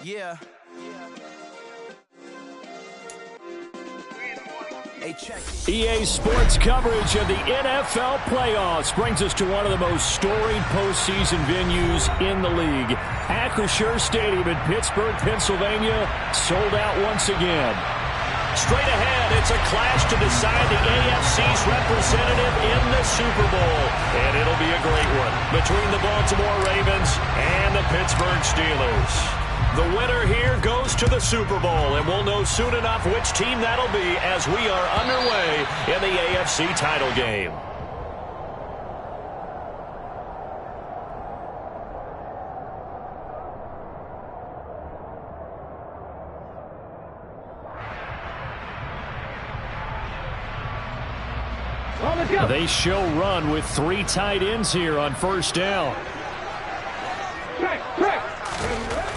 Yeah. EA Sports coverage of the NFL playoffs brings us to one of the most storied postseason venues in the league. Acrisure Stadium in Pittsburgh, Pennsylvania, sold out once again. Straight ahead, it's a clash to decide the AFC's representative in the Super Bowl. And it'll be a great one between the Baltimore Ravens and the Pittsburgh Steelers. The winner here goes to the Super Bowl, and we'll know soon enough which team that'll be as we are underway in the AFC title game. They show run with 3 tight ends here on first down.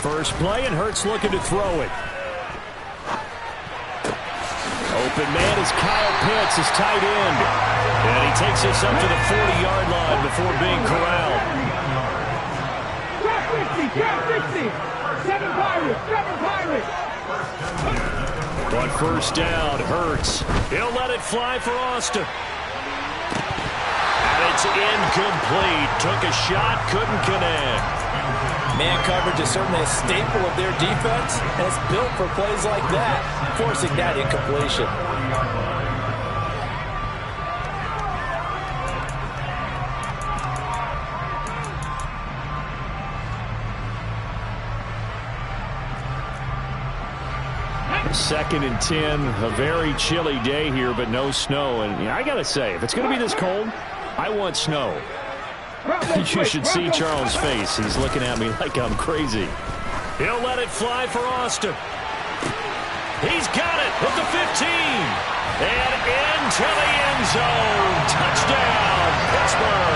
First play, and Hurts looking to throw it. Open man is Kyle Pitts, his tight end. And he takes us up to the 40-yard line before being corralled. On first down, Hurts. He'll let it fly for Austin. And it's incomplete. Took a shot, couldn't connect. Man coverage is certainly a staple of their defense, and it's built for plays like that, forcing that incompletion. Second and 10, a very chilly day here, but no snow. And I got to say, if it's going to be this cold, I want snow. You should see Charles' face. He's looking at me like I'm crazy. He'll let it fly for Austin. He's got it at the 15. And into the end zone. Touchdown, Pittsburgh.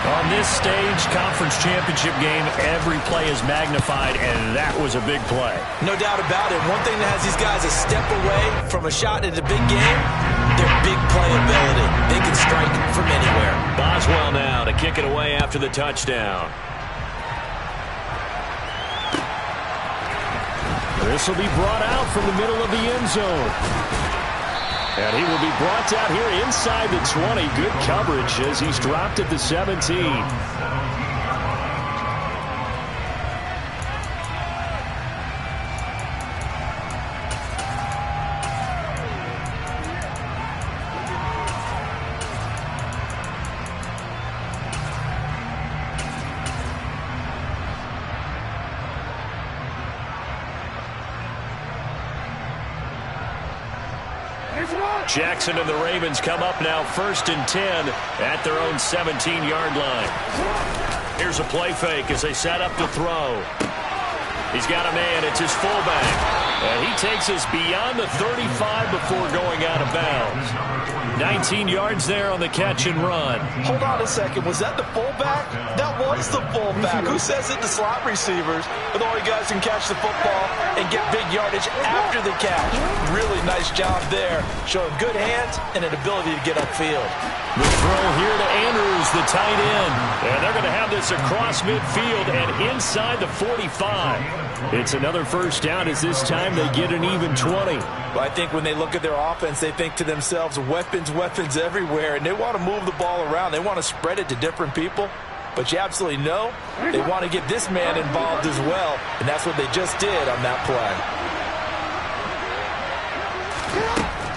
On this stage, conference championship game, every play is magnified, and that was a big play. No doubt about it. One thing that has these guys a step away from a shot at a big game, their big playability. They can strike from anywhere. Boswell now to kick it away after the touchdown. This will be brought out from the middle of the end zone. And he will be brought down here inside the 20. Good coverage as he's dropped at the 17. Jackson and the Ravens come up now first and 10 at their own 17-yard line. Here's a play fake as they set up to throw. He's got a man. It's his fullback. And he takes us beyond the 35 before going out of bounds. 19 yards there on the catch and run. Hold on a second. Was that the fullback? That was the fullback. Who says it? The slot receivers are the only guys who can catch the football and get big yardage after the catch. Really nice job there, showing good hands and an ability to get upfield. The throw here to Andrews, the tight end. And they're going to have this across midfield and inside the 45. It's another first down as this time they get an even 20. Well, I think when they look at their offense, they think to themselves, weapons everywhere, and they want to move the ball around. They want to spread it to different people. But you absolutely know they want to get this man involved as well, and that's what they just did on that play.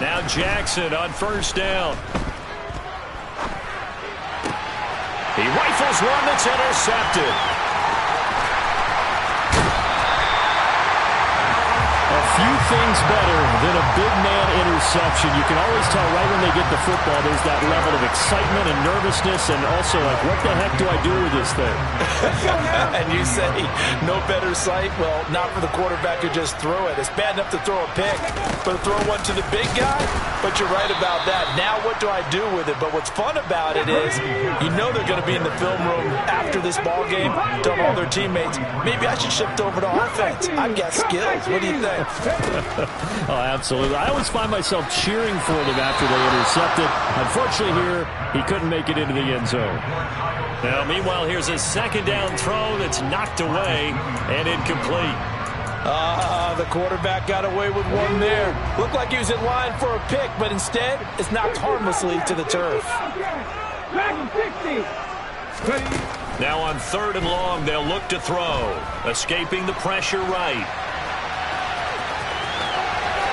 Now Jackson on first down. He rifles one that's intercepted. A few things better than a big man interception. You can always tell right when they get the football, there's that level of excitement and nervousness, and also like, what the heck do I do with this thing? And you say, no better sight? Well, not for the quarterback to just throw it. It's bad enough to throw a pick, but to throw one to the big guy? But you're right about that. Now what do I do with it? But what's fun about it is, you know they're going to be in the film room after this ball game, telling all their teammates, maybe I should shift over to offense. I've got skills. What do you think? Oh, absolutely. I always find myself cheering for them after they intercept it. Unfortunately here, he couldn't make it into the end zone. Now, meanwhile, here's a second down throw that's knocked away and incomplete. The quarterback got away with one there. Looked like he was in line for a pick, but instead, it's knocked harmlessly to the turf. Now on 3rd and long, they'll look to throw. Escaping the pressure right.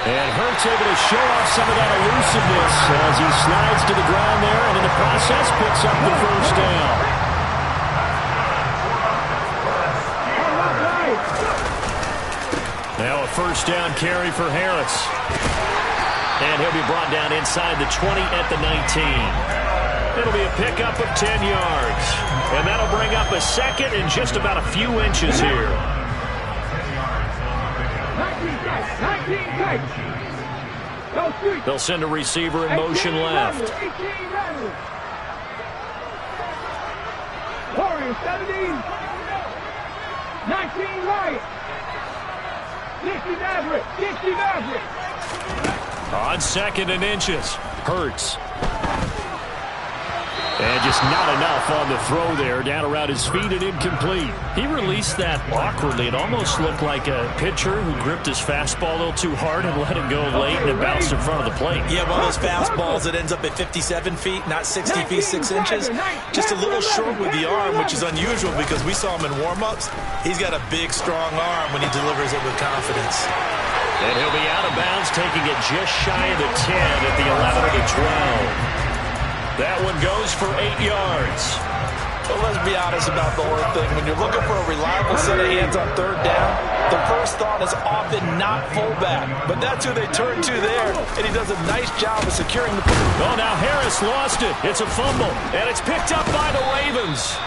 And Hurts able to show off some of that elusiveness as he slides to the ground there, and in the process picks up the first down. Now a first down carry for Harris. And he'll be brought down inside the 20 at the 19. It'll be a pickup of 10 yards. And that'll bring up a second and just about a few inches here. They'll send a receiver in motion left. 17, 19 right. 60 Maverick. On 2nd and inches. Hurts. And just not enough on the throw there. Down around his feet and incomplete. He released that awkwardly. It almost looked like a pitcher who gripped his fastball a little too hard and let it go late and it bounced in front of the plate. Yeah, one of those fastballs that ends up at 57 feet, not 60 feet, 6 inches. Just a little short with the arm, which is unusual because we saw him in warm-ups. He's got a big, strong arm when he delivers it with confidence. And he'll be out of bounds, taking it just shy of the 10 at the 11 to 12. That one goes for 8 yards. But let's be honest about the whole thing. When you're looking for a reliable set of hands on 3rd down, the first thought is often not fullback. But that's who they turn to there, and he does a nice job of securing the football. Oh, now Harris lost it. It's a fumble, and it's picked up by the Ravens.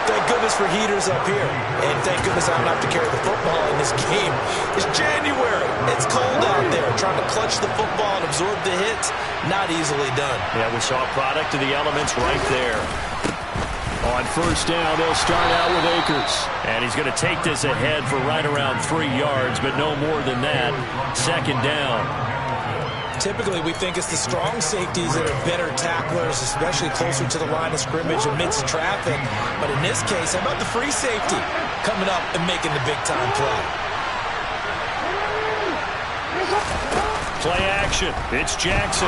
Thank goodness for heaters up here. And thank goodness I don't have to carry the football in this game. It's January. It's cold out there. Trying to clutch the football and absorb the hits, not easily done. Yeah, we saw a product of the elements right there. On 1st down, they'll start out with Akers. And he's going to take this ahead for right around 3 yards, but no more than that. 2nd down. Typically, we think it's the strong safeties that are better tacklers, especially closer to the line of scrimmage amidst traffic. But in this case, how about the free safety coming up and making the big-time play? Play action. It's Jackson.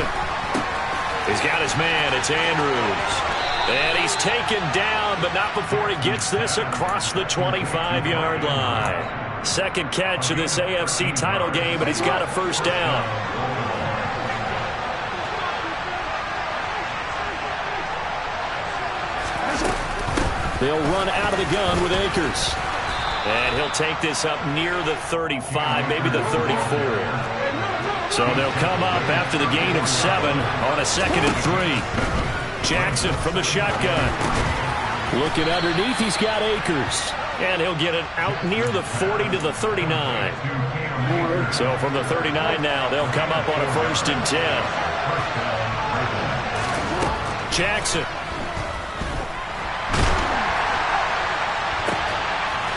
He's got his man. It's Andrews. And he's taken down, but not before he gets this across the 25-yard line. Second catch of this AFC title game, but he's got a first down. They'll run out of the gun with Akers. And he'll take this up near the 35, maybe the 34. So they'll come up after the gain of 7 on a 2nd and 3. Jackson from the shotgun. Looking underneath, he's got Akers. And he'll get it out near the 40 to the 39. So from the 39 now, they'll come up on a 1st and 10. Jackson.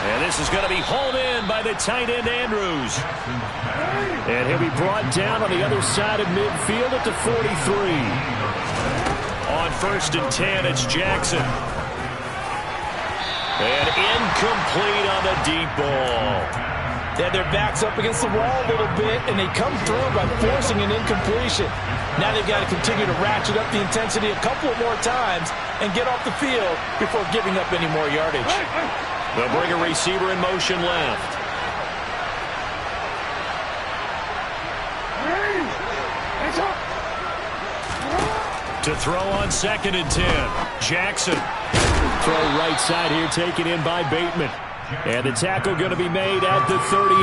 And this is going to be hauled in by the tight end, Andrews. And he'll be brought down on the other side of midfield at the 43. On 1st and 10, it's Jackson. And incomplete on the deep ball. Yeah, their back's up against the wall a little bit, and they come through by forcing an incompletion. Now they've got to continue to ratchet up the intensity a couple more times and get off the field before giving up any more yardage. They'll bring a receiver in motion left. To throw on 2nd and 10. Jackson. Throw right side here taken in by Bateman. And the tackle going to be made at the 38.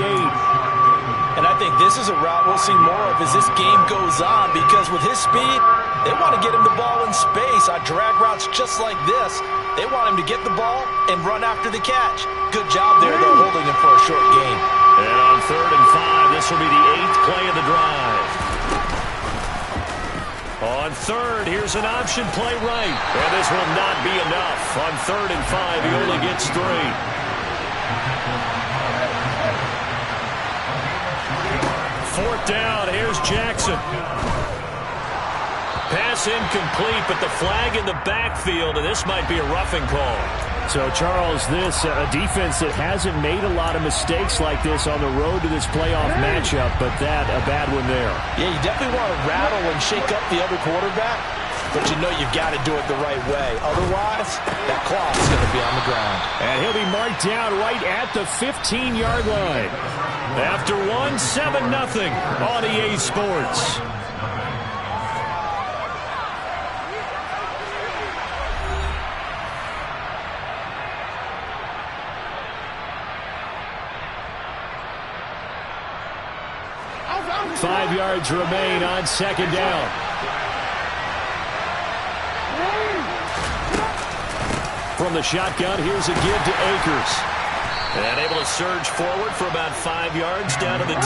And I think this is a route we'll see more of as this game goes on, because with his speed, they want to get him the ball in space on drag routes just like this. They want him to get the ball and run after the catch. Good job there, though, holding him for a short gain. And on 3rd and 5, this will be the 8th play of the drive. On 3rd, here's an option play right. And this will not be enough. On 3rd and 5, he only gets 3. fourth down. Here's Jackson. Pass incomplete, but the flag in the backfield, and this might be a roughing call. So, Charles, this a defense that hasn't made a lot of mistakes like this on the road to this playoff matchup, but that a bad one there. Yeah, you definitely want to rattle and shake up the other quarterback, but you know you've got to do it the right way. Otherwise, that clock's going to be on the ground. And he'll be marked down right at the 15-yard line. After one, 7-0 on EA Sports. Five yards remain on second down. From the shotgun, here's a give to Akers. And able to surge forward for about 5 yards down to the 10.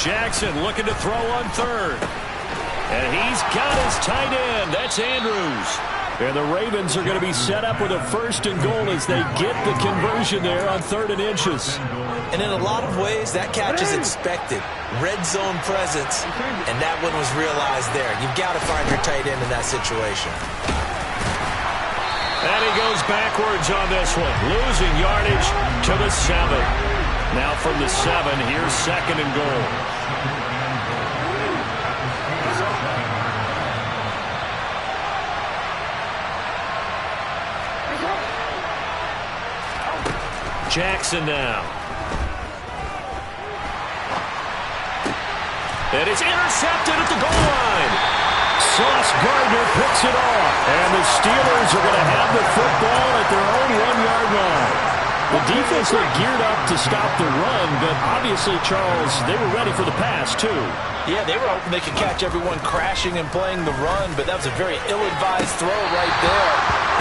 Jackson looking to throw on third. And he's got his tight end. That's Andrews. And the Ravens are going to be set up with a 1st and goal as they get the conversion there on 3rd and inches. And in a lot of ways, that catch is expected. Red zone presence, and that one was realized there. You've got to find your tight end in that situation. And he goes backwards on this one, losing yardage to the 7. Now from the 7, here's 2nd and goal. Jackson now. And it's intercepted at the goal line. Sauce Gardner picks it off. And the Steelers are going to have the football at their own 1-yard line. The defense looked geared up to stop the run, but obviously, Charles, they were ready for the pass, too. Yeah, they were hoping they could catch everyone crashing and playing the run, but that was a very ill-advised throw right there.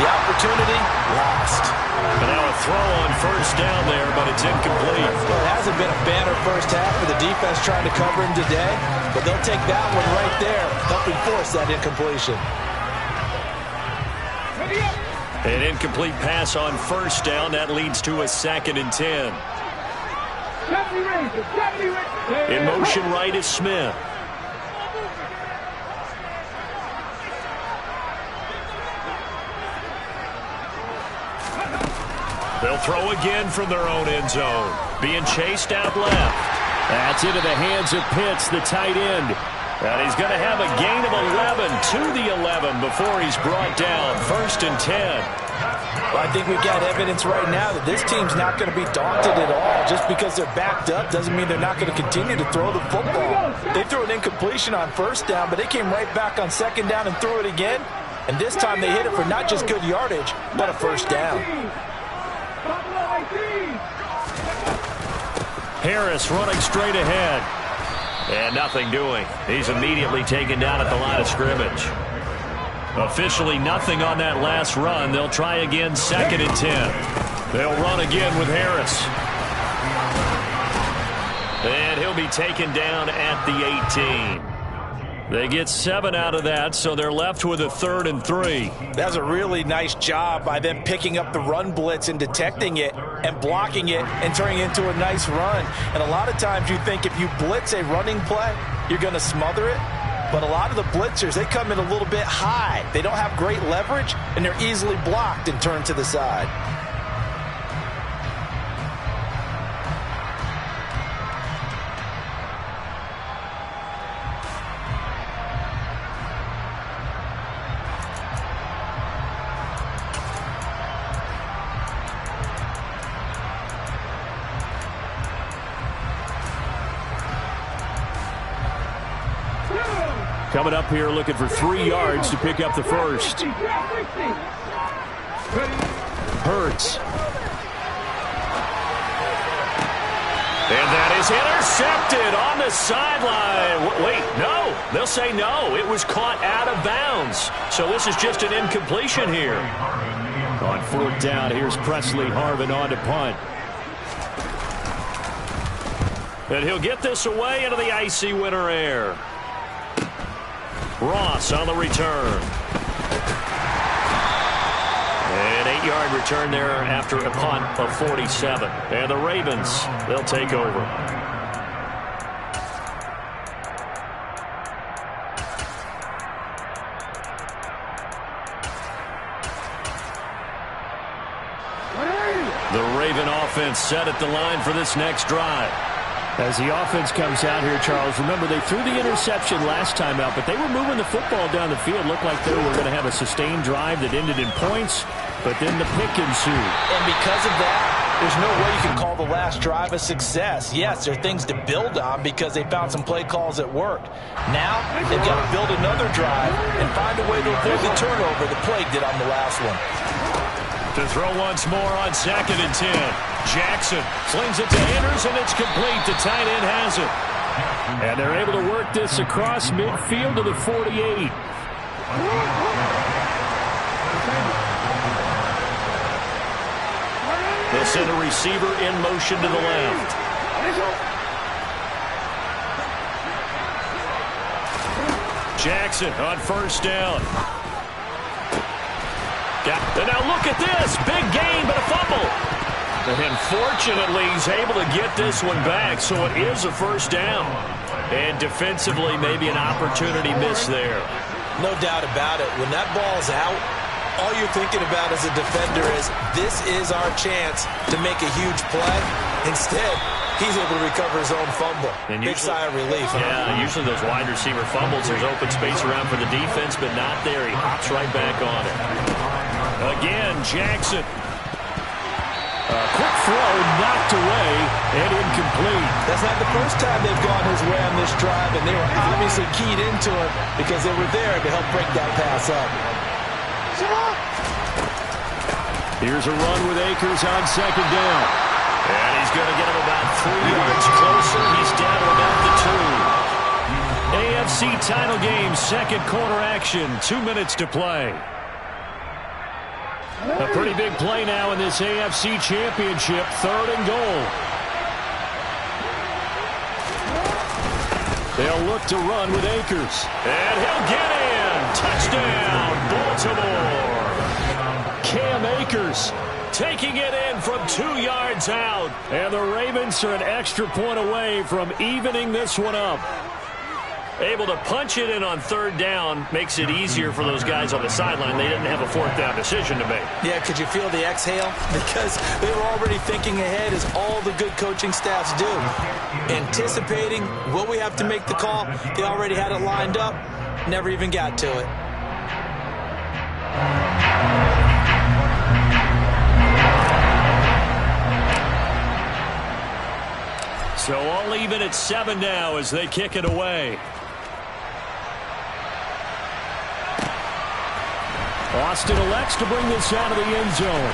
The opportunity lost. And now a throw on 1st down there, but it's incomplete. Well, it hasn't been a banner first half for the defense trying to cover him today, but they'll take that one right there, helping force that incompletion. An incomplete pass on 1st down. That leads to a 2nd and 10. In motion right is Smith. They'll throw again from their own end zone. Being chased out left. That's into the hands of Pitts, the tight end. And he's going to have a gain of 11 to the 11 before he's brought down. 1st and 10. Well, I think we've got evidence right now that this team's not going to be daunted at all. Just because they're backed up doesn't mean they're not going to continue to throw the football. They threw an incompletion on 1st down, but they came right back on 2nd down and threw it again. And this time they hit it for not just good yardage, but a 1st down. Harris running straight ahead. And nothing doing. He's immediately taken down at the line of scrimmage. Officially nothing on that last run. They'll try again 2nd and 10. They'll run again with Harris. And he'll be taken down at the 18. They get 7 out of that, so they're left with a 3rd and 3. That's a really nice job by them picking up the run blitz and detecting it and blocking it and turning it into a nice run. And a lot of times you think if you blitz a running play, you're going to smother it. But a lot of the blitzers, they come in a little bit high. They don't have great leverage, and they're easily blocked and turned to the side. Coming up here looking for 3 yards to pick up the first. Hurts. And that is intercepted on the sideline. Wait, no. They'll say no. It was caught out of bounds. So this is just an incompletion here. On 4th down, here's Presley Harvin on to punt. And he'll get this away into the icy winter air. Ross on the return. 8-yard return there after a punt of 47. And the Ravens, they'll take over. The Raven offense set at the line for this next drive. As the offense comes out here, Charles, remember they threw the interception last time out, but they were moving the football down the field. Looked like they were going to have a sustained drive that ended in points, but then the pick ensued. And because of that, there's no way you can call the last drive a success. Yes, there are things to build on because they found some play calls that worked. Now, they've got to build another drive and find a way to avoid the turnover the Plague did on the last one. To throw once more on 2nd and 10. Jackson slings it to Andrews, and it's complete. The tight end has it. And they're able to work this across midfield to the 48. They'll send a receiver in motion to the left. Jackson on 1st down. And now look at this. Big gain, but a fumble. And fortunately, he's able to get this one back, so it is a 1st down. And defensively, maybe an opportunity miss there. No doubt about it. When that ball's out, all you're thinking about as a defender is, this is our chance to make a huge play. Instead, he's able to recover his own fumble. And big sigh of relief. Yeah, usually those wide receiver fumbles, there's open space around for the defense, but not there. He hops right back on it. Again, Jackson. Quick throw, knocked away, and incomplete. That's not the first time they've gone his way on this drive, and they were obviously keyed into it because they were there to help break that pass up. Here's a run with Akers on 2nd down. And he's going to get him about 3 yards closer. He's down to about the 2. AFC title game, 2nd quarter action, 2 minutes to play. A pretty big play now in this AFC Championship, 3rd and goal. They'll look to run with Akers. And he'll get in. Touchdown, Baltimore. Cam Akers taking it in from 2 yards out. And the Ravens are an extra point away from evening this one up. Able to punch it in on 3rd down makes it easier for those guys on the sideline. They didn't have a 4th down decision to make. Yeah, could you feel the exhale? Because they were already thinking ahead, as all the good coaching staffs do. Anticipating, will we have to make the call? They already had it lined up. Never even got to it. So all even at 7 now as they kick it away. Austin elects to bring this out of the end zone.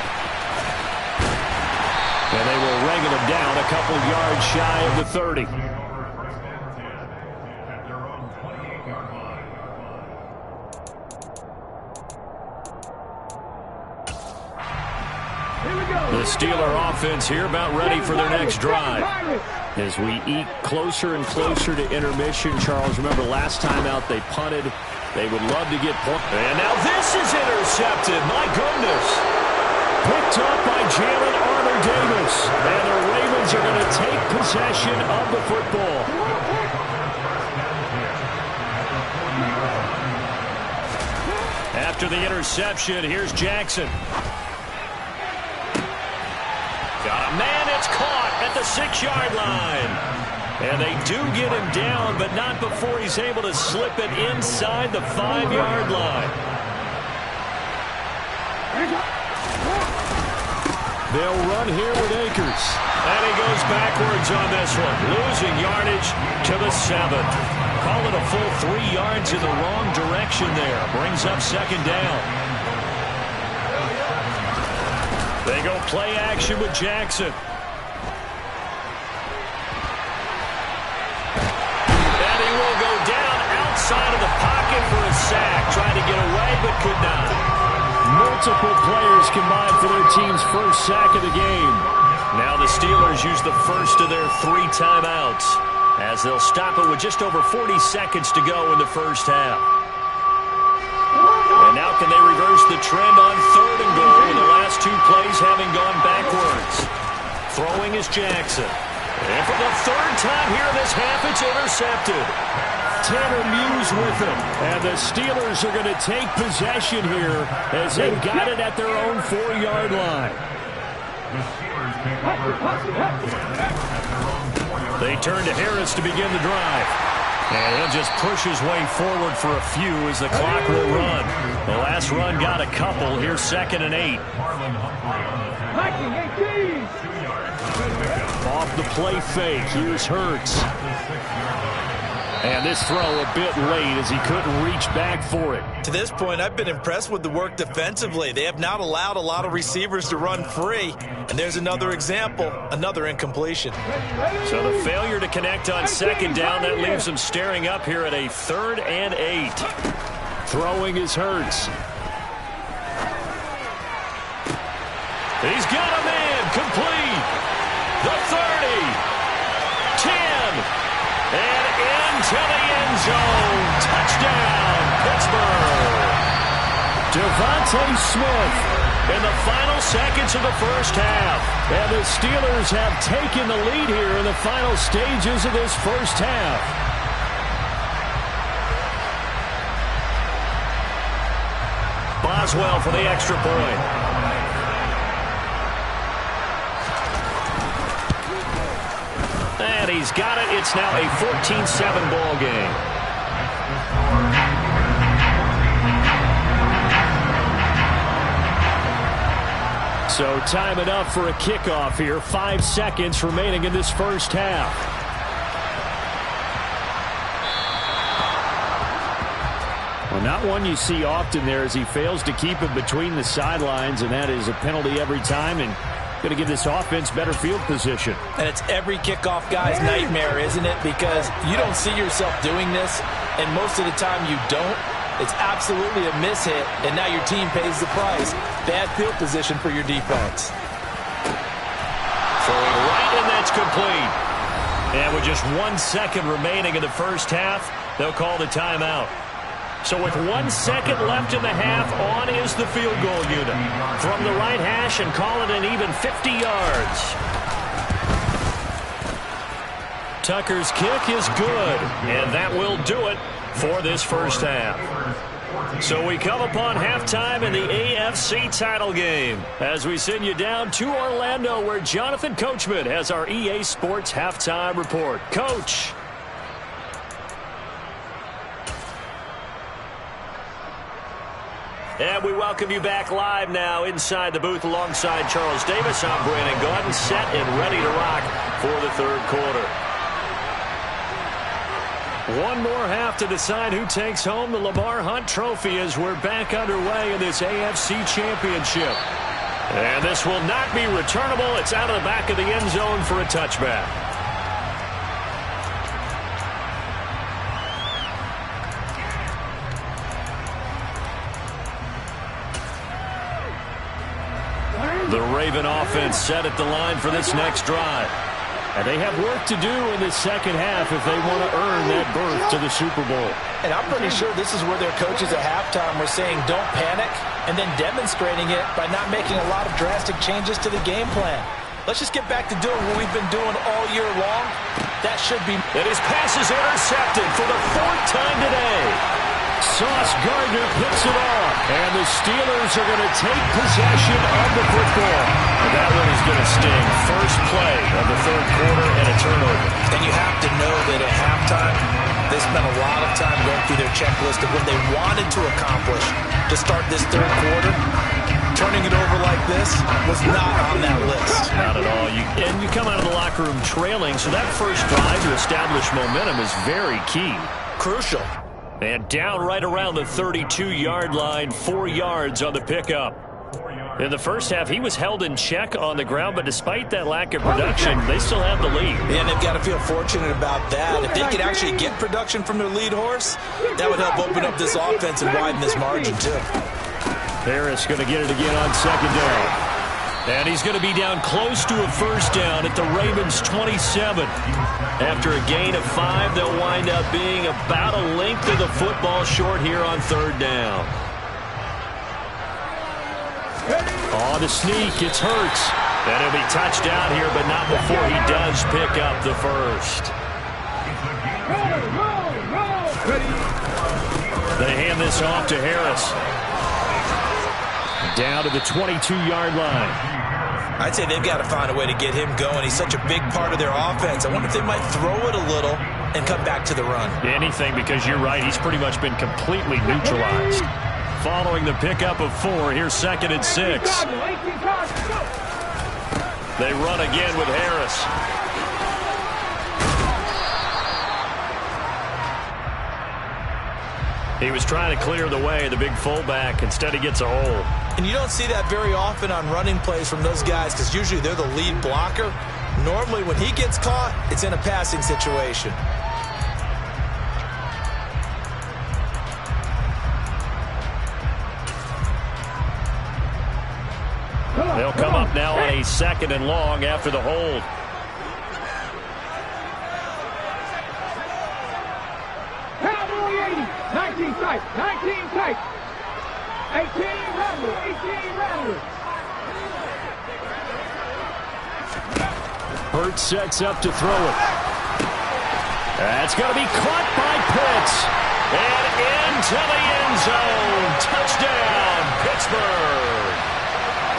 And they will ring him down a couple yards shy of the 30. The Steeler offense here about ready for their next drive. As we eke closer and closer to intermission, Charles, remember last time out they punted. They would love to get points. And now this is intercepted. My goodness. Picked up by Jalen Armour-Davis. And the Ravens are going to take possession of the football. After the interception, here's Jackson. Got a man, it's caught at the 6-yard line. And they do get him down, but not before he's able to slip it inside the 5-yard line. They'll run here with Akers. And he goes backwards on this one, losing yardage to the 7. Call it a full 3 yards in the wrong direction there. Brings up 2nd down. They go play action with Jackson. And he will go down outside of the pocket for a sack. Trying to get away, but could not. Multiple players combined for their team's first sack of the game. Now the Steelers use the first of their 3 timeouts, as they'll stop it with just over 40 seconds to go in the first half. And now can they reverse the trend on 3rd and goal with the last 2 plays having gone backwards? Throwing is Jackson. And for the 3rd time here in this half, it's intercepted. Tanner Muse with him. And the Steelers are going to take possession here as they got it at their own 4-yard line. They turn to Harris to begin the drive. And he'll just push his way forward for a few as the clock will run. The last run got a couple. Here's 2nd and 8. Off the play fake. Here's Hurts. And this throw a bit late as he couldn't reach back for it. To this point, I've been impressed with the work defensively. They have not allowed a lot of receivers to run free. And there's another example, another incompletion. So the failure to connect on 2nd down, that leaves them staring up here at a 3rd and 8. Throwing is Hurts. He's got a man complete. The 30. 10. And into the end zone. Touchdown, Pittsburgh. Devontae Smith In the final seconds of the first half. And the Steelers have taken the lead here in the final stages of this first half. Boswell for the extra point. And he's got it. It's now a 14-7 ball game. So time enough for a kickoff here. 5 seconds remaining in this first half. Well, not one you see often there as he fails to keep it between the sidelines, and that is a penalty every time, and going to give this offense better field position. And it's every kickoff guy's nightmare, isn't it? Because you don't see yourself doing this, and most of the time you don't. It's absolutely a mishit, and now your team pays the price. Bad field position for your defense. Throwing right, and that's complete. And with just 1 second remaining in the first half, they'll call the timeout. So with 1 second left in the half, on is the field goal unit. From the right hash and call it an even 50 yards. Tucker's kick is good, and that will do it for this first half. So we come upon halftime in the AFC title game as we send you down to Orlando where Jonathan Coachman has our EA Sports halftime report. Coach. And we welcome you back live now inside the booth alongside Charles Davis. I'm Brandon Gaudin, set and ready to rock for the third quarter. One more half to decide who takes home the Lamar Hunt Trophy as we're back underway in this AFC Championship. And this will not be returnable. It's out of the back of the end zone for a touchback. The Raven offense set at the line for this next drive. And they have work to do in the second half if they want to earn that berth to the Super Bowl. And I'm pretty sure this is where their coaches at halftime were saying don't panic and then demonstrating it by not making a lot of drastic changes to the game plan. Let's just get back to doing what we've been doing all year long. That should be... And his pass is intercepted for the 4th time today. Sauce Gardner picks it off. And the Steelers are going to take possession of the football. And that one is going to sting. First play of the third quarter and a turnover. And you have to know that at halftime, they spent a lot of time going through their checklist of what they wanted to accomplish to start this third quarter. Turning it over like this was not on that list. Not at all. And you come out of the locker room trailing, so that first drive to establish momentum is very key. Crucial. And down right around the 32-yard line, 4 yards on the pickup. In the first half, he was held in check on the ground, but despite that lack of production, they still have the lead. Yeah, and they've got to feel fortunate about that. If they could actually get production from their lead horse, that would help open up this offense and widen this margin, too. Harris going to get it again on second down. And he's going to be down close to a first down at the Ravens' 27. After a gain of 5, they'll wind up being about a length of the football short here on third down. Oh, the sneak. It's Hurts. And he'll be touched down here, but not before he does pick up the first. They hand this off to Harris. Down to the 22-yard line. I'd say they've got to find a way to get him going. He's such a big part of their offense. I wonder if they might throw it a little and come back to the run. Anything, because you're right. He's pretty much been completely neutralized. Following the pickup of 4, here's 2nd and 6. They run again with Harris. He was trying to clear the way, the big fullback. Instead, he gets a hole. And you don't see that very often on running plays from those guys because usually they're the lead blocker. Normally, when he gets caught, it's in a passing situation. They'll come up now on a 2nd and long after the hold. Cowboy 80, 19 tight, 19 tight. 18 rattle, 18 rattle. Hurts sets up to throw it. That's going to be caught by Pitts. And into the end zone. Touchdown, Pittsburgh.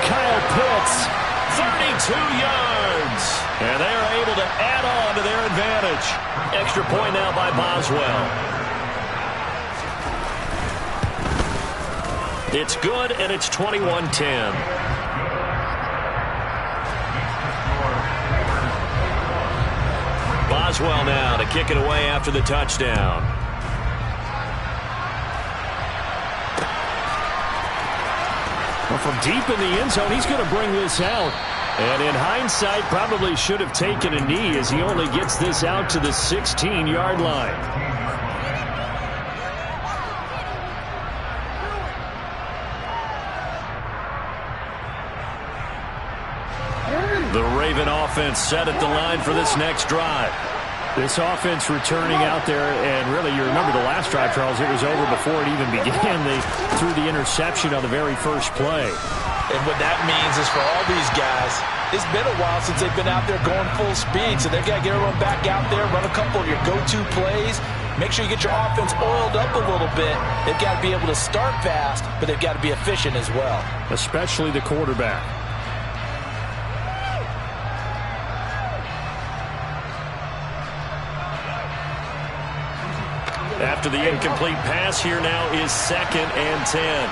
Kyle Pitts. 32 yards. And they are able to add on to their advantage. Extra point now by Boswell. It's good, and it's 21-10. Boswell now to kick it away after the touchdown. Well, from deep in the end zone, he's going to bring this out. And in hindsight, probably should have taken a knee as he only gets this out to the 16-yard line. The Raven offense set at the line for this next drive. This offense returning out there, and really, you remember the last drive, Charles, it was over before it even began. They threw the interception on the very first play. And what that means is for all these guys, it's been a while since they've been out there going full speed, so they've got to get everyone back out there, run a couple of your go-to plays, make sure you get your offense oiled up a little bit. They've got to be able to start fast, but they've got to be efficient as well. Especially the quarterback. After the incomplete pass, here now is 2nd and 10.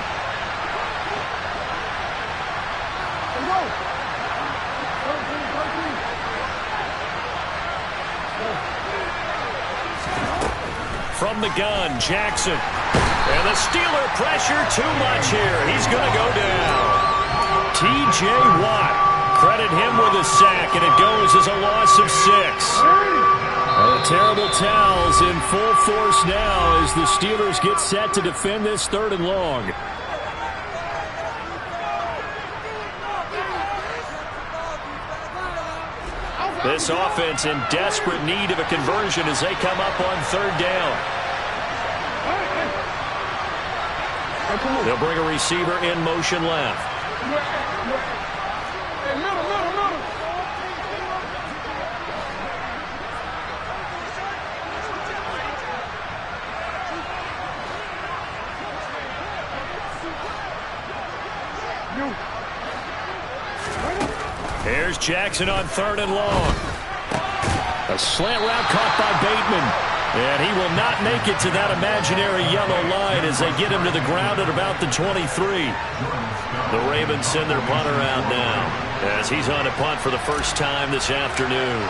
From the gun, Jackson. And the Steeler pressure too much here. He's going to go down. T.J. Watt. Credit him with a sack, and it goes as a loss of 6. Oh, terrible towels in full force now as the Steelers get set to defend this 3rd and long. This offense in desperate need of a conversion as they come up on 3rd down. They'll bring a receiver in motion left. Here's Jackson on 3rd and long. A slant route caught by Bateman. And he will not make it to that imaginary yellow line as they get him to the ground at about the 23. The Ravens send their punter out now as he's on a punt for the first time this afternoon.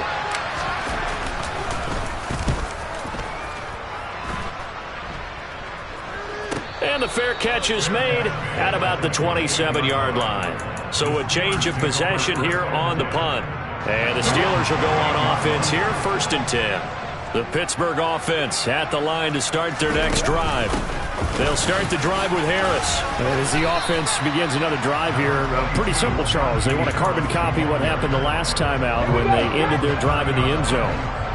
And the fair catch is made at about the 27-yard line. So a change of possession here on the punt. And the Steelers will go on offense here, 1st and 10. The Pittsburgh offense at the line to start their next drive. They'll start the drive with Harris. And as the offense begins another drive here, pretty simple, Charles. They want to carbon copy what happened the last time out when they ended their drive in the end zone.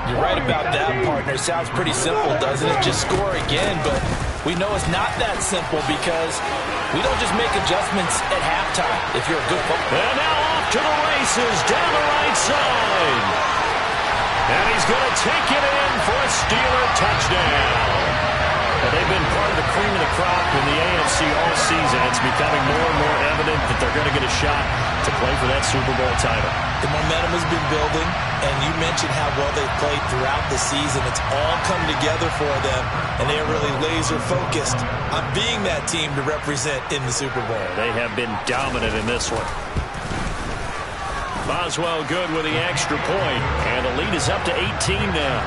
You're right about that, partner. Sounds pretty simple, doesn't it? Just score again, but we know it's not that simple because we don't just make adjustments at halftime if you're a good football. And now off to the races down the right side. And he's going to take it in for a Steeler touchdown. Well, they've been part of the cream of the crop in the AFC all season. It's becoming more and more evident that they're going to get a shot to play for that Super Bowl title. The momentum has been building, and you mentioned how well they've played throughout the season. It's all come together for them, and they are really laser-focused on being that team to represent in the Super Bowl. They have been dominant in this one. Boswell good with the extra point, and the lead is up to 18 now.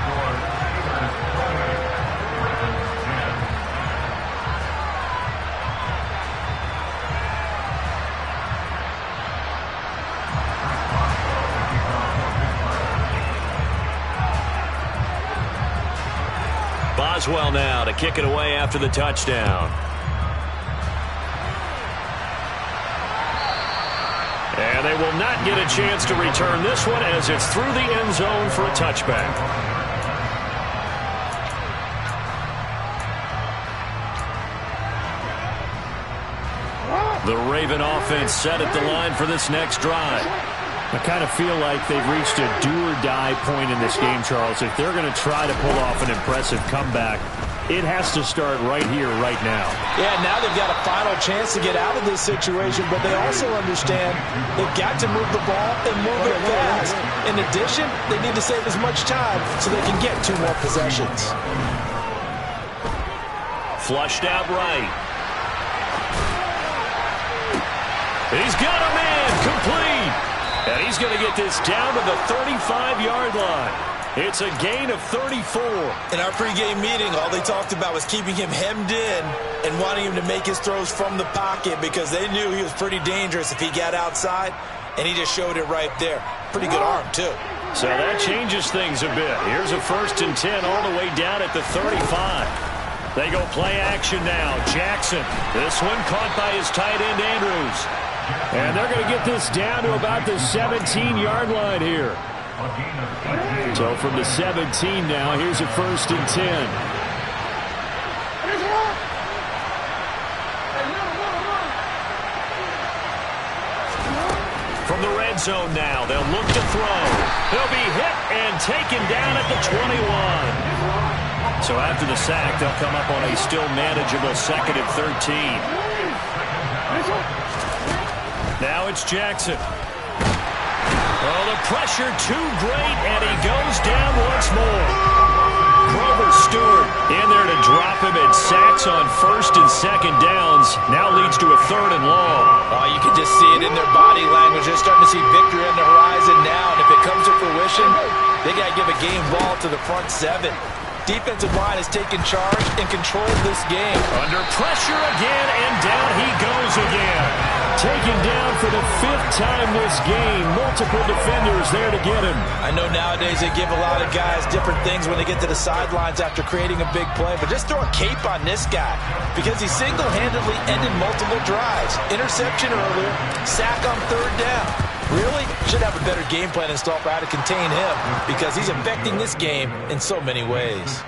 Boswell now to kick it away after the touchdown. And they will not get a chance to return this one as it's through the end zone for a touchback. The Raven offense set at the line for this next drive. I kind of feel like they've reached a do-or-die point in this game, Charles. If they're going to try to pull off an impressive comeback, it has to start right here, right now. Yeah, now they've got a final chance to get out of this situation, but they also understand they've got to move the ball and move it fast. In addition, they need to save as much time so they can get 2 more possessions. Flushed out right. He's got a man complete. And he's going to get this down to the 35-yard line. It's a gain of 34. In our pregame meeting, all they talked about was keeping him hemmed in and wanting him to make his throws from the pocket because they knew he was pretty dangerous if he got outside, and he just showed it right there. Pretty good arm, too. So that changes things a bit. Here's a 1st and 10 all the way down at the 35. They go play action now. Jackson. This one caught by his tight end, Andrews. And they're going to get this down to about the 17-yard line here. So from the 17 now, here's a 1st and 10. From the red zone now, they'll look to throw. He'll be hit and taken down at the 21. So after the sack, they'll come up on a still manageable 2nd and 13. Now it's Jackson. Oh, the pressure too great, and he goes down once more. Grover Stewart in there to drop him, and sacks on 1st and 2nd downs. Now leads to a 3rd and long. Oh, you can just see it in their body language. They're starting to see victory on the horizon now, and if it comes to fruition, they got to give a game ball to the front 7. Defensive line has taken charge and controlled this game. Under pressure again, and down he goes again. Taken down for the 5th time this game. Multiple defenders there to get him. I know nowadays they give a lot of guys different things when they get to the sidelines after creating a big play, but just throw a cape on this guy because he single-handedly ended multiple drives. Interception earlier, sack on 3rd down. Really should have a better game plan installed for how to contain him because he's affecting this game in so many ways.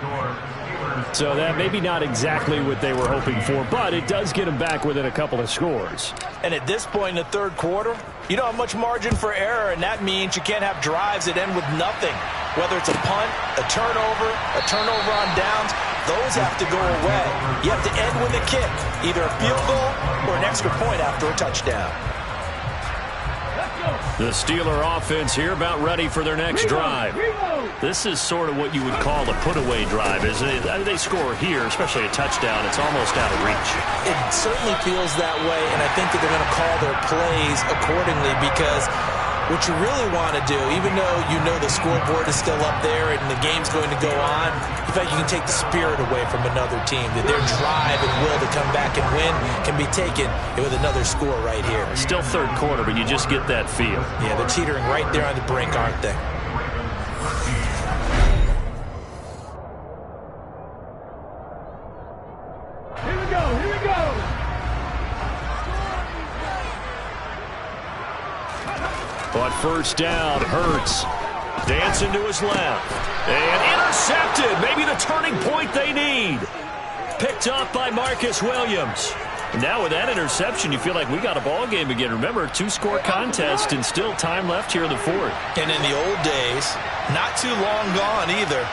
So that maybe not exactly what they were hoping for, but it does get them back within a couple of scores. And at this point in the 3rd quarter, you don't have much margin for error, and that means you can't have drives that end with nothing. Whether it's a punt, a turnover on downs, those have to go away. You have to end with a kick, either a field goal or an extra point after a touchdown. The Steeler offense here about ready for their next drive. This is sort of what you would call a put-away drive, isn't it? They score here, especially a touchdown. It's almost out of reach. It certainly feels that way, and I think that they're going to call their plays accordingly because what you really want to do, even though you know the scoreboard is still up there and the game's going to go on, in fact, you can take the spirit away from another team, that their drive and will to come back and win can be taken with another score right here. Still 3rd quarter, but you just get that feel. Yeah, they're teetering right there on the brink, aren't they? Here we go, here we go. But 1st down hurts. Dancing to his left. And intercepted. Maybe the turning point they need. Picked off by Marcus Williams. Now with that interception, you feel like we got a ball game again. Remember, 2-score contest and still time left here in the fourth. And in the old days, not too long gone either.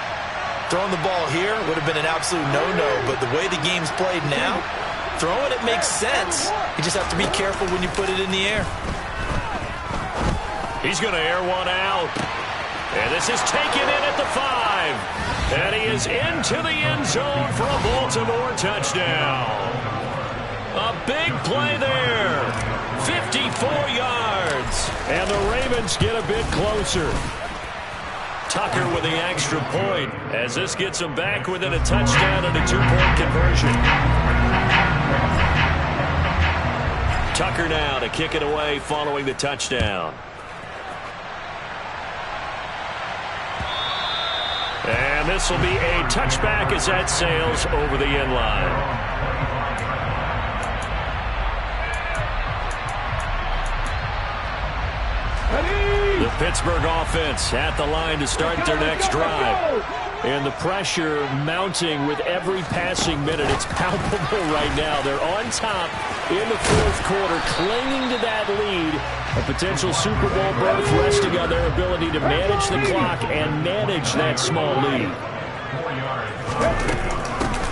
Throwing the ball here would have been an absolute no-no, but the way the game's played now, throwing it makes sense. You just have to be careful when you put it in the air. He's going to air one out. And this is taken in at the 5. And he is into the end zone for a Baltimore touchdown. A big play there. 54 yards. And the Ravens get a bit closer. Tucker with the extra point as this gets him back within a touchdown and a 2-point conversion. Tucker now to kick it away following the touchdown. And this will be a touchback as that sails over the end line. The Pittsburgh offense at the line to start their next drive. And the pressure mounting with every passing minute. It's palpable right now. They're on top in the fourth quarter, clinging to that lead. A potential Super Bowl berth resting on their ability to manage the clock and manage that small lead.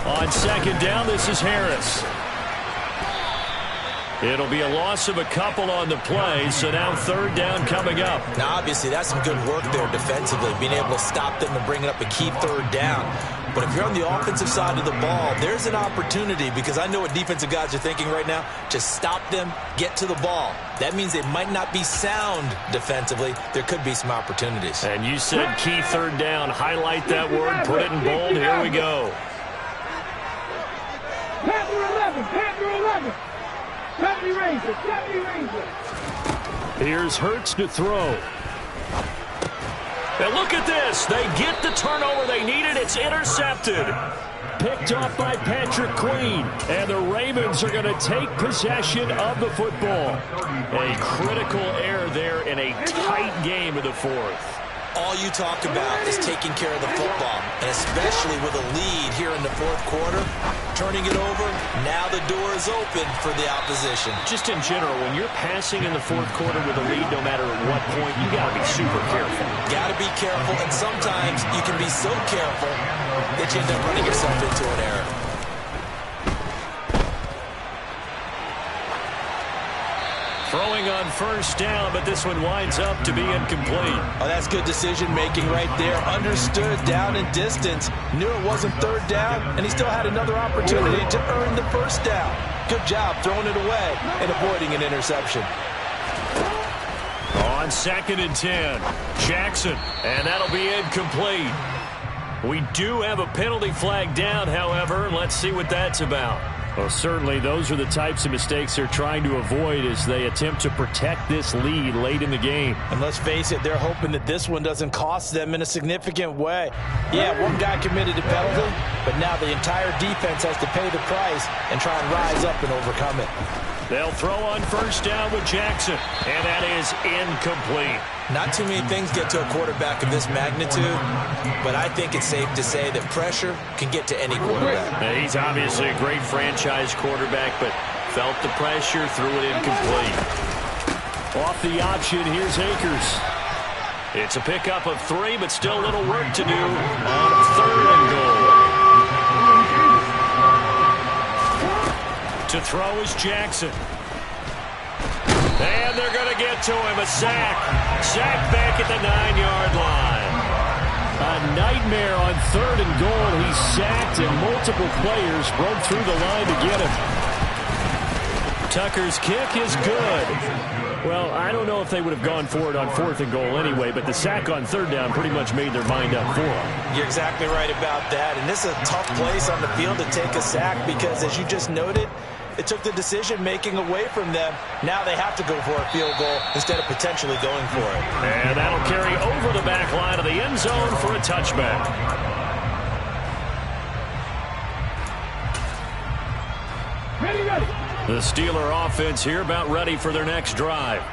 On second down, this is Harris. It'll be a loss of a couple on the play, so now third down coming up. Now, obviously, that's some good work there defensively, being able to stop them and bring it up a key third down. But if you're on the offensive side of the ball, there's an opportunity, because I know what defensive guys are thinking right now. Just stop them, get to the ball. That means they might not be sound defensively. There could be some opportunities. And you said key third down. Highlight that word, put it in bold. Here we go. Panther 11, Panther 11. Deputy Ranger, Deputy Ranger. Here's Hurts to throw. And look at this. They get the turnover they needed. It's intercepted. Picked off by Patrick Queen. And the Ravens are going to take possession of the football. A critical error there in a tight game in the fourth. All you talk about is taking care of the football, and especially with a lead here in the fourth quarter, turning it over, now the door is open for the opposition. Just in general, when you're passing in the fourth quarter with a lead, no matter at what point, you got to be super careful. Got to be careful, and sometimes you can be so careful that you end up running yourself into an error. Throwing on first down, but this one winds up to be incomplete. Oh, that's good decision-making right there. Understood down and distance. Knew it wasn't third down, and he still had another opportunity to earn the first down. Good job throwing it away and avoiding an interception. On second and 10, Jackson, and that'll be incomplete. We do have a penalty flag down, however, and let's see what that's about. Well, certainly those are the types of mistakes they're trying to avoid as they attempt to protect this lead late in the game. And let's face it, they're hoping that this one doesn't cost them in a significant way. Yeah, one guy committed a penalty, but now the entire defense has to pay the price and try and rise up and overcome it. They'll throw on first down with Jackson, and that is incomplete. Not too many things get to a quarterback of this magnitude, but I think it's safe to say that pressure can get to any quarterback. Now, he's obviously a great franchise quarterback, but felt the pressure, threw it incomplete. Off the option, here's Akers. It's a pickup of 3, but still a little work to do on third and goal. To throw is Jackson. And they're going to get to him. A sack. Sack back at the 9-yard line. A nightmare on third and goal. He's sacked, and multiple players broke through the line to get him. Tucker's kick is good. Well, I don't know if they would have gone for it on fourth and goal anyway, but the sack on third down pretty much made their mind up for them. You're exactly right about that. And this is a tough place on the field to take a sack because, as you just noted, it took the decision-making away from them. Now they have to go for a field goal instead of potentially going for it. And that'll carry over the back line of the end zone for a touchback. Ready, ready. The Steeler offense here about ready for their next drive.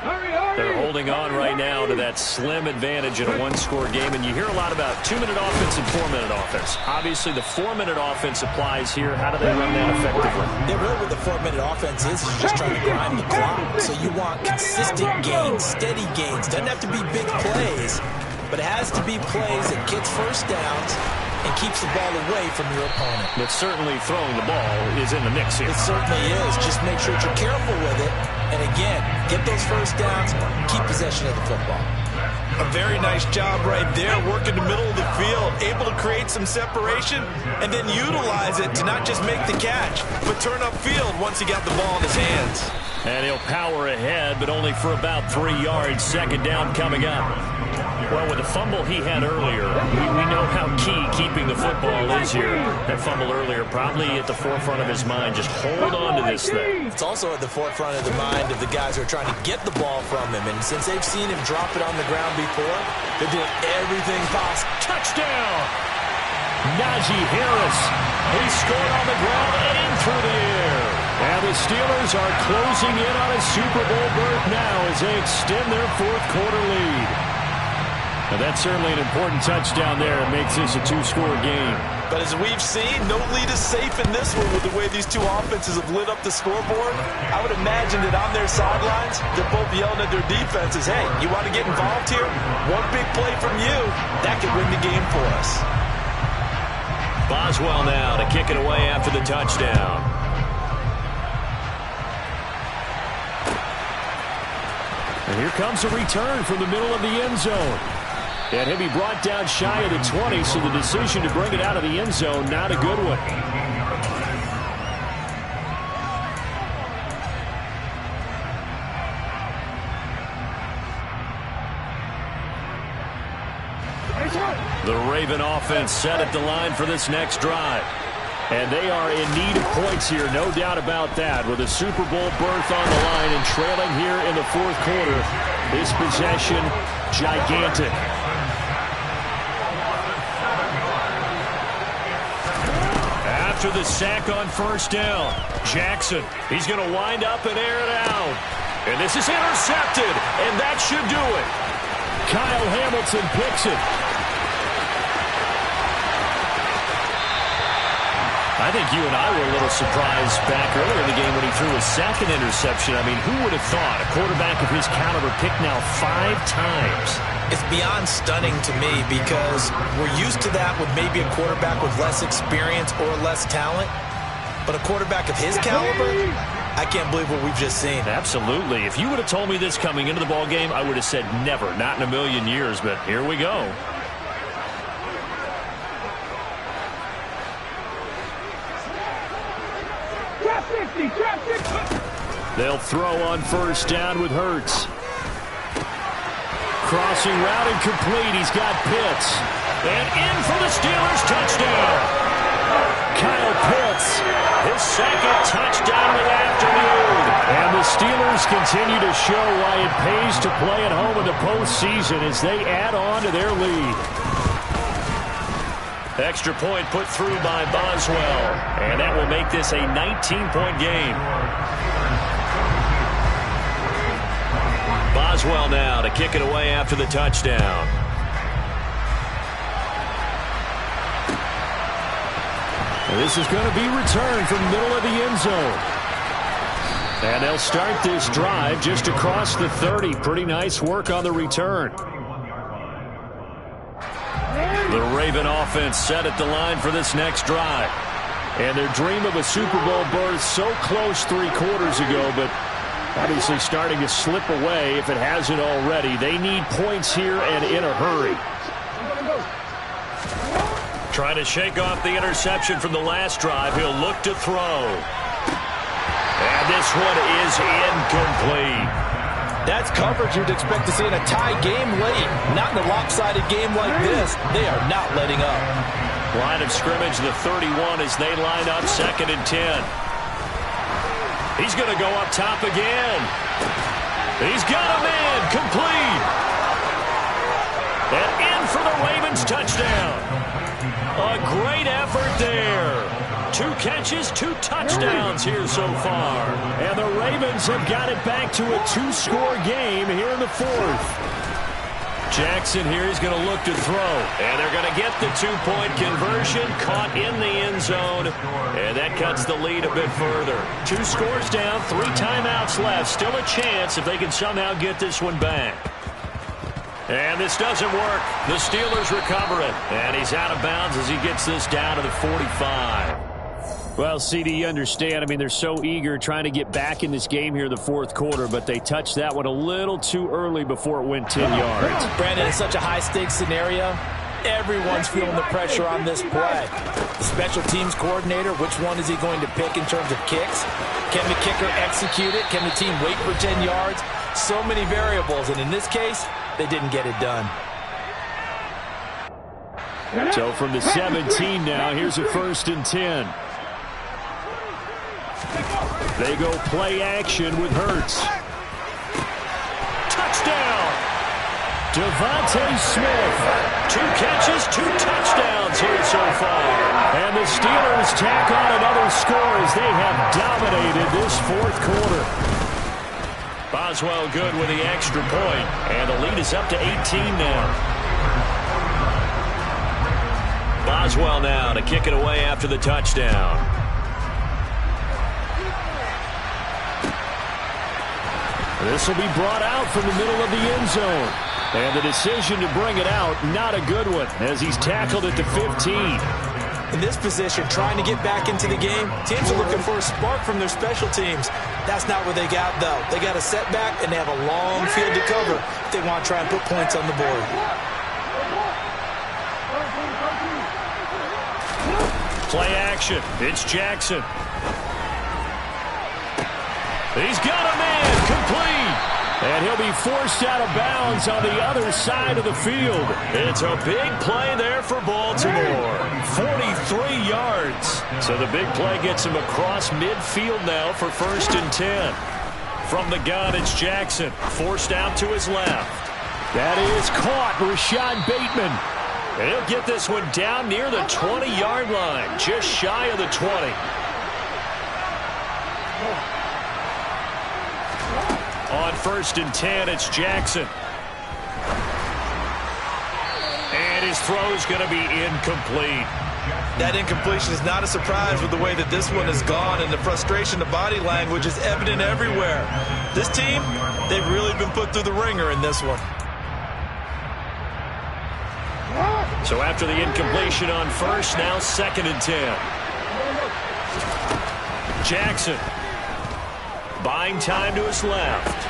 They're holding on right now to that slim advantage in a one-score game, and you hear a lot about 2-minute offense and 4-minute offense. Obviously, the 4-minute offense applies here. How do they run that effectively? Yeah, really what the 4-minute offense is you're just trying to grind the clock. So you want consistent gains, steady gains. Doesn't have to be big plays, but it has to be plays that gets first downs and keeps the ball away from your opponent. But certainly throwing the ball is in the mix here. It certainly is. Just make sure that you're careful with it. And again, get those first downs, keep possession of the football. A very nice job right there, working the middle of the field, able to create some separation, and then utilize it to not just make the catch, but turn upfield once he got the ball in his hands. And he'll power ahead, but only for about 3 yards. Second down coming up. Well, with the fumble he had earlier, we know how key keeping the football is here. That fumble earlier probably at the forefront of his mind. Just hold on to this thing. It's also at the forefront of the mind of the guys who are trying to get the ball from him. And since they've seen him drop it on the ground before, they're doing everything possible. Touchdown! Najee Harris. He scored on the ground and through the air. And the Steelers are closing in on a Super Bowl berth now as they extend their fourth-quarter lead. Now that's certainly an important touchdown there. It makes this a two-score game. But as we've seen, no lead is safe in this one with the way these two offenses have lit up the scoreboard. I would imagine that on their sidelines, they're both yelling at their defenses, hey, you want to get involved here? One big play from you, that could win the game for us. Boswell now to kick it away after the touchdown. And here comes a return from the middle of the end zone. And he'll be brought down shy of the 20, so the decision to bring it out of the end zone, not a good one. The Raven offense set at the line for this next drive. And they are in need of points here, no doubt about that. With a Super Bowl berth on the line and trailing here in the fourth quarter, this possession gigantic. After the sack on first down, Jackson, he's going to wind up and air it out. And this is intercepted, and that should do it. Kyle Hamilton picks it. I think you and I were a little surprised back earlier in the game when he threw his second interception. I mean, who would have thought a quarterback of his caliber picked now 5 times? It's beyond stunning to me because we're used to that with maybe a quarterback with less experience or less talent. But a quarterback of his caliber, I can't believe what we've just seen. Absolutely. If you would have told me this coming into the ball game, I would have said never, not in a million years. But here we go. They'll throw on first down with Hurts. Crossing route incomplete. He's got Pitts. And in for the Steelers touchdown. Kyle Pitts, his second touchdown of the afternoon. And the Steelers continue to show why it pays to play at home in the postseason as they add on to their lead. Extra point put through by Boswell. And that will make this a 19-point game. Boswell now to kick it away after the touchdown. And this is going to be returned from the middle of the end zone. And they'll start this drive just across the 30. Pretty nice work on the return. The Raven offense set at the line for this next drive. And their dream of a Super Bowl berth so close 3 quarters ago, but obviously starting to slip away if it hasn't already. They need points here and in a hurry. Trying to shake off the interception from the last drive. He'll look to throw. And this one is incomplete. That's coverage you'd expect to see in a tie game late. Not in a lopsided game like this. They are not letting up. Line of scrimmage, the 31 as they line up 2nd and 10. He's going to go up top again. He's got a man, complete. And in for the Ravens touchdown. A great effort there. 2 catches, 2 touchdowns here so far. And the Ravens have got it back to a 2-score game here in the 4th. Jackson here is going to look to throw. And they're going to get the 2-point conversion, caught in the end zone. And that cuts the lead a bit further. 2 scores down, 3 timeouts left. Still a chance if they can somehow get this one back. And this doesn't work. The Steelers recover it. And he's out of bounds as he gets this down to the 45. Well, CD, you understand. I mean, they're so eager trying to get back in this game here in the 4th quarter, but they touched that one a little too early before it went 10 yards. Brandon, it's such a high-stakes scenario. Everyone's feeling the pressure on this play. The special teams coordinator, which one is he going to pick in terms of kicks? Can the kicker execute it? Can the team wait for 10 yards? So many variables, and in this case, they didn't get it done. So from the 17 now, here's a 1st and 10. They go play action with Hurts. Touchdown! Devontae Smith. 2 catches, 2 touchdowns here so far. And the Steelers tack on another score as they have dominated this 4th quarter. Boswell good with the extra point. And the lead is up to 18 now. Boswell now to kick it away after the touchdown. This will be brought out from the middle of the end zone. And the decision to bring it out, not a good one, as he's tackled at the 15. In this position, trying to get back into the game, teams are looking for a spark from their special teams. That's not what they got, though. They got a setback, and they have a long field to cover if they want to try and put points on the board. Play action. It's Jackson. He's got a man complete. And he'll be forced out of bounds on the other side of the field. It's a big play there for Baltimore. 43 yards. So the big play gets him across midfield now for 1st and 10. From the gun, it's Jackson. Forced out to his left. That is caught. Rashad Bateman. And he'll get this one down near the 20-yard line. Just shy of the 20. On 1st and 10, it's Jackson. And his throw's going to be incomplete. That incompletion is not a surprise with the way that this one has gone, and the frustration, the body language is evident everywhere. This team, they've really been put through the ringer in this one. So after the incompletion on 1st, now 2nd and 10. Jackson. Buying time to his left.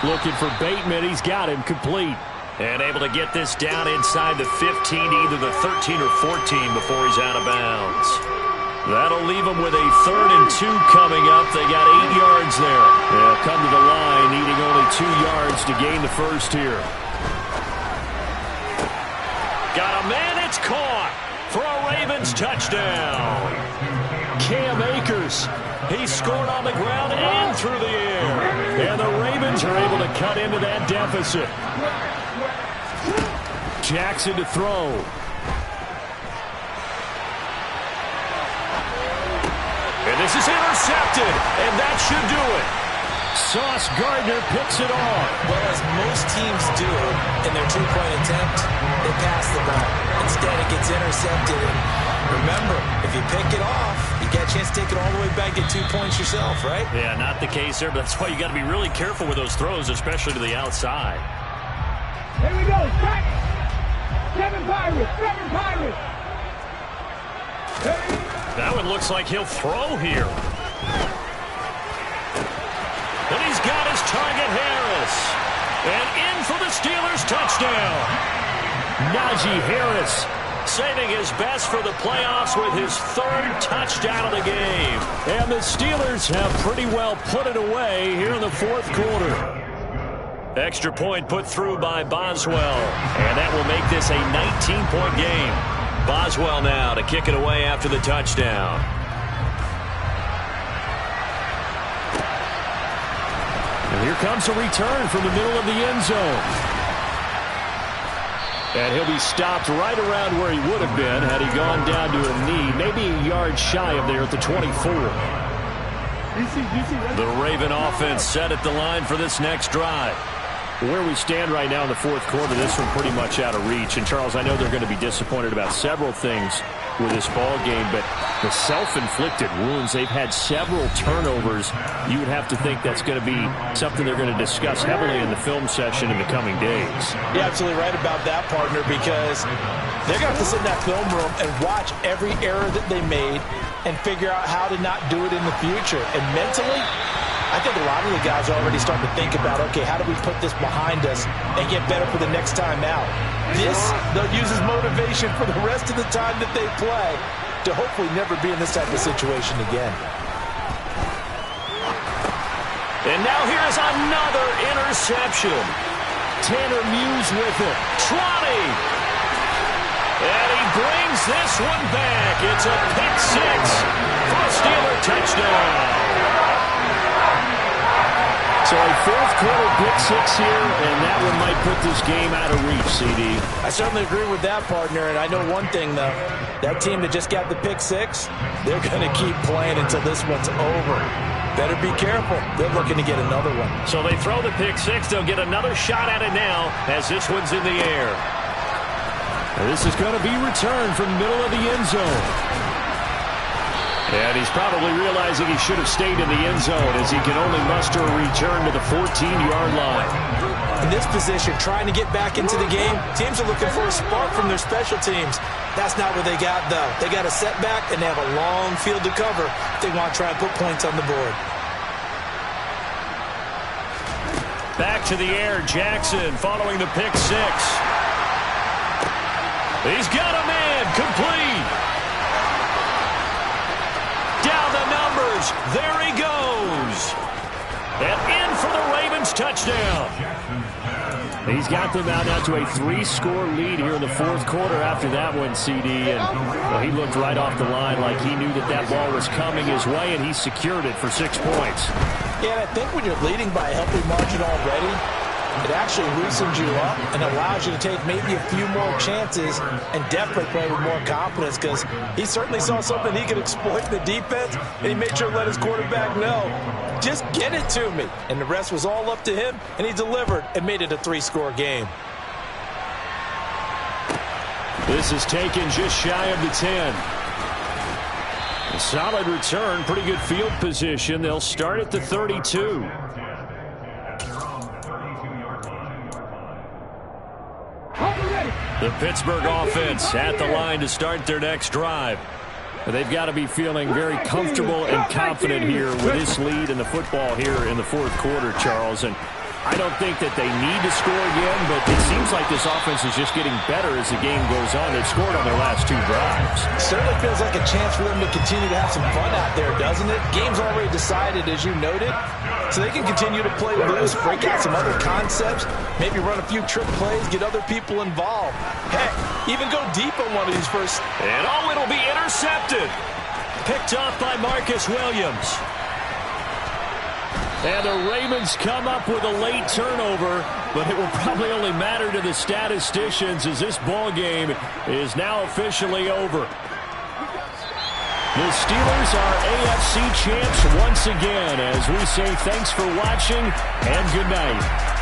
Looking for Bateman. He's got him complete. And able to get this down inside the 15 to either the 13 or 14 before he's out of bounds. That'll leave him with a 3rd and 2 coming up. They got 8 yards there. They'll come to the line, needing only 2 yards to gain the 1st here. Got a man, it's caught for a Ravens touchdown. Cam Akers. He scored on the ground and through the air. And the Ravens are able to cut into that deficit. Jackson to throw. And this is intercepted, and that should do it. Sauce Gardner picks it off. Well, as most teams do in their 2-point attempt, they pass the ball. Instead, it gets intercepted. And remember, if you pick it off, you get a chance to take it all the way back, get 2 points yourself, right? Yeah, not the case there, but that's why you got to be really careful with those throws, especially to the outside. Here we go. Back. 7 Pirates. 7 Pirates. That one looks like he'll throw here. And he's got his target, Harris. And in for the Steelers touchdown. Najee Harris saving his best for the playoffs with his 3rd touchdown of the game. And the Steelers have pretty well put it away here in the 4th quarter. Extra point put through by Boswell. And that will make this a 19-point game. Boswell now to kick it away after the touchdown. And here comes a return from the middle of the end zone. And he'll be stopped right around where he would have been had he gone down to a knee, maybe a yard shy of there at the 24. The Raven offense set at the line for this next drive. Where we stand right now in the fourth quarter, this one pretty much out of reach. And, Charles, I know they're going to be disappointed about several things with this ball game, but the self-inflicted wounds, they've had several turnovers. You would have to think that's going to be something they're going to discuss heavily in the film session in the coming days. You're absolutely right about that, partner, because they're going to have to sit in that film room and watch every error that they made and figure out how to not do it in the future. And mentally, I think a lot of the guys are already starting to think about, okay, how do we put this behind us and get better for the next time out? This, they'll use as motivation for the rest of the time that they play to hopefully never be in this type of situation again. And now here's another interception. Tanner Muse with it. Trotty. And he brings this one back. It's a pick six for a Steeler touchdown. So a fourth quarter pick six here, and that one might put this game out of reach, CD. I certainly agree with that, partner, and I know one thing, though. That team that just got the pick six, they're going to keep playing until this one's over. Better be careful. They're looking to get another one. So they throw the pick six. They'll get another shot at it now as this one's in the air. And this is going to be returned from the middle of the end zone. And he's probably realizing he should have stayed in the end zone as he can only muster a return to the 14-yard line. In this position, trying to get back into the game, teams are looking for a spark from their special teams. That's not what they got, though. They got a setback, and they have a long field to cover if they want to try and put points on the board. Back to the air, Jackson following the pick six. He's got a man, complete. Down the numbers. There he goes. And in for the Ravens touchdown. He's got them out now to a 3-score lead here in the fourth quarter after that one, CD. And well, he looked right off the line like he knew that that ball was coming his way, and he secured it for 6 points. Yeah, and I think when you're leading by a healthy margin already, it actually loosens you up and allows you to take maybe a few more chances and definitely play with more confidence, because he certainly saw something he could exploit in the defense, and he made sure to let his quarterback know, just get it to me. And the rest was all up to him, and he delivered and made it a 3-score game. This is taken just shy of the 10. A solid return, pretty good field position. They'll start at the 32. The Pittsburgh offense at the line to start their next drive. They've got to be feeling very comfortable and confident here with this lead in the football here in the fourth quarter, Charles. And I don't think that they need to score again, but it seems like this offense is just getting better as the game goes on. They've scored on their last 2 drives. Certainly feels like a chance for them to continue to have some fun out there, doesn't it? Game's already decided, as you noted, so they can continue to play loose, break out some other concepts, maybe run a few trick plays, get other people involved. Heck, even go deep on one of these first. And it'll be intercepted. Picked off by Marcus Williams. And the Ravens come up with a late turnover, but it will probably only matter to the statisticians as this ball game is now officially over. The Steelers are AFC champs once again as we say thanks for watching and good night.